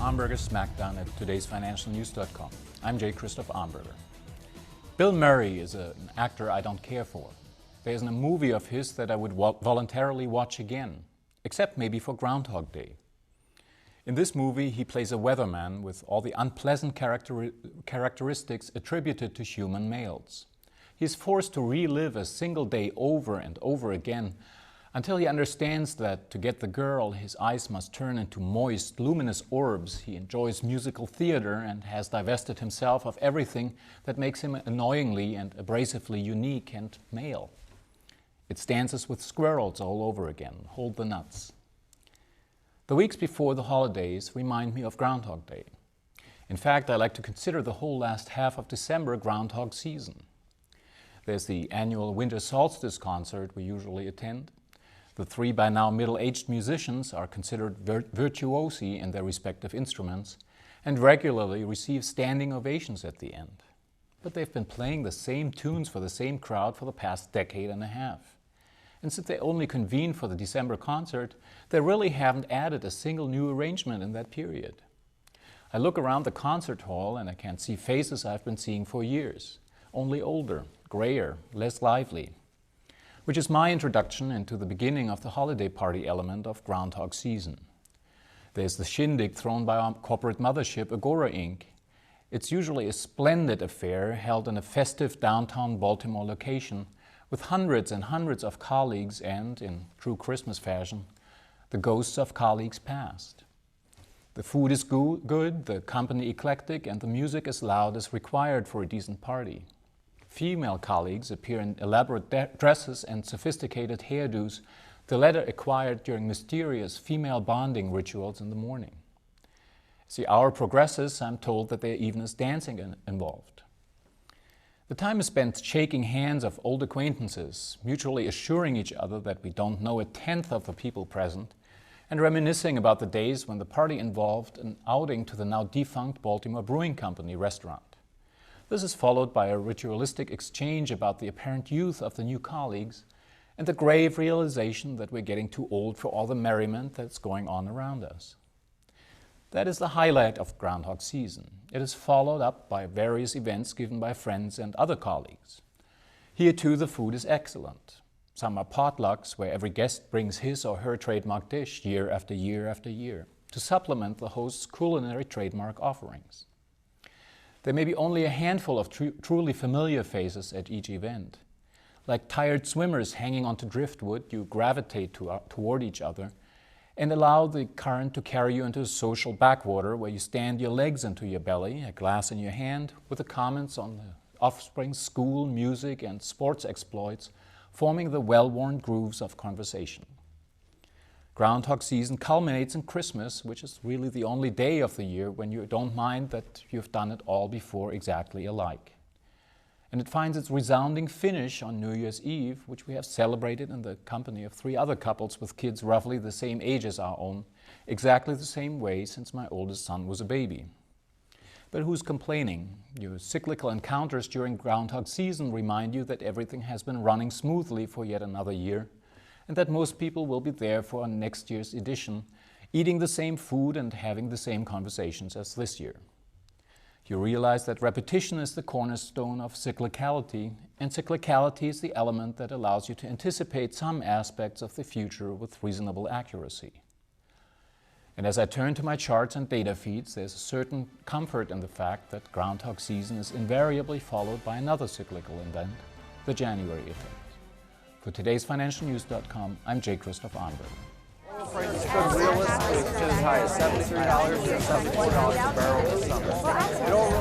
Amberger Smackdown at todaysfinancialnews.com. I'm J. Christoph Amberger. Bill Murray is an actor I don't care for. There isn't a movie of his that I would voluntarily watch again, except maybe for Groundhog Day. In this movie, he plays a weatherman with all the unpleasant characteristics attributed to human males. He is forced to relive a single day over and over again until he understands that to get the girl, his eyes must turn into moist, luminous orbs. He enjoys musical theater and has divested himself of everything that makes him annoyingly and abrasively unique and male. It's dances with squirrels all over again. Hold the nuts. The weeks before the holidays remind me of Groundhog Day. In fact, I like to consider the whole last half of December Groundhog season. There's the annual winter solstice concert we usually attend. The three by now middle-aged musicians are considered virtuosi in their respective instruments and regularly receive standing ovations at the end. But they've been playing the same tunes for the same crowd for the past decade and a half. And since they only convened for the December concert, they really haven't added a single new arrangement in that period. I look around the concert hall and I can't see faces I've been seeing for years, only older, grayer, less lively. Which is my introduction into the beginning of the holiday party element of Groundhog season. There's the shindig thrown by our corporate mothership, Agora Inc. It's usually a splendid affair held in a festive downtown Baltimore location with hundreds and hundreds of colleagues and, in true Christmas fashion, the ghosts of colleagues past. The food is good, the company eclectic, and the music as loud as required for a decent party. Female colleagues appear in elaborate dresses and sophisticated hairdos, the latter acquired during mysterious female bonding rituals in the morning. As the hour progresses, I'm told that there even is dancing involved. The time is spent shaking hands of old acquaintances, mutually assuring each other that we don't know a tenth of the people present, and reminiscing about the days when the party involved an outing to the now defunct Baltimore Brewing Company restaurant. This is followed by a ritualistic exchange about the apparent youth of the new colleagues and the grave realization that we're getting too old for all the merriment that's going on around us. That is the highlight of Groundhog season. It is followed up by various events given by friends and other colleagues. Here too the food is excellent. Some are potlucks where every guest brings his or her trademark dish year after year after year to supplement the host's culinary trademark offerings. There may be only a handful of truly familiar faces at each event. Like tired swimmers hanging onto driftwood, you gravitate toward each other and allow the current to carry you into a social backwater where you stand your legs into your belly, a glass in your hand, with the comments on the offspring's school, music, and sports exploits forming the well-worn grooves of conversation. Groundhog season culminates in Christmas, which is really the only day of the year when you don't mind that you've done it all before exactly alike. And it finds its resounding finish on New Year's Eve, which we have celebrated in the company of three other couples with kids roughly the same age as our own, exactly the same way since my oldest son was a baby. But who's complaining? Your cyclical encounters during Groundhog season remind you that everything has been running smoothly for yet another year, and that most people will be there for next year's edition, eating the same food and having the same conversations as this year. You realize that repetition is the cornerstone of cyclicality, and cyclicality is the element that allows you to anticipate some aspects of the future with reasonable accuracy. And as I turn to my charts and data feeds, there's a certain comfort in the fact that Groundhog season is invariably followed by another cyclical event, the January effect. For todaysfinancialnews.com, I'm J. Christoph Amberger. Oil prices could realistically get as high as $73 or $74 per barrel this summer. It all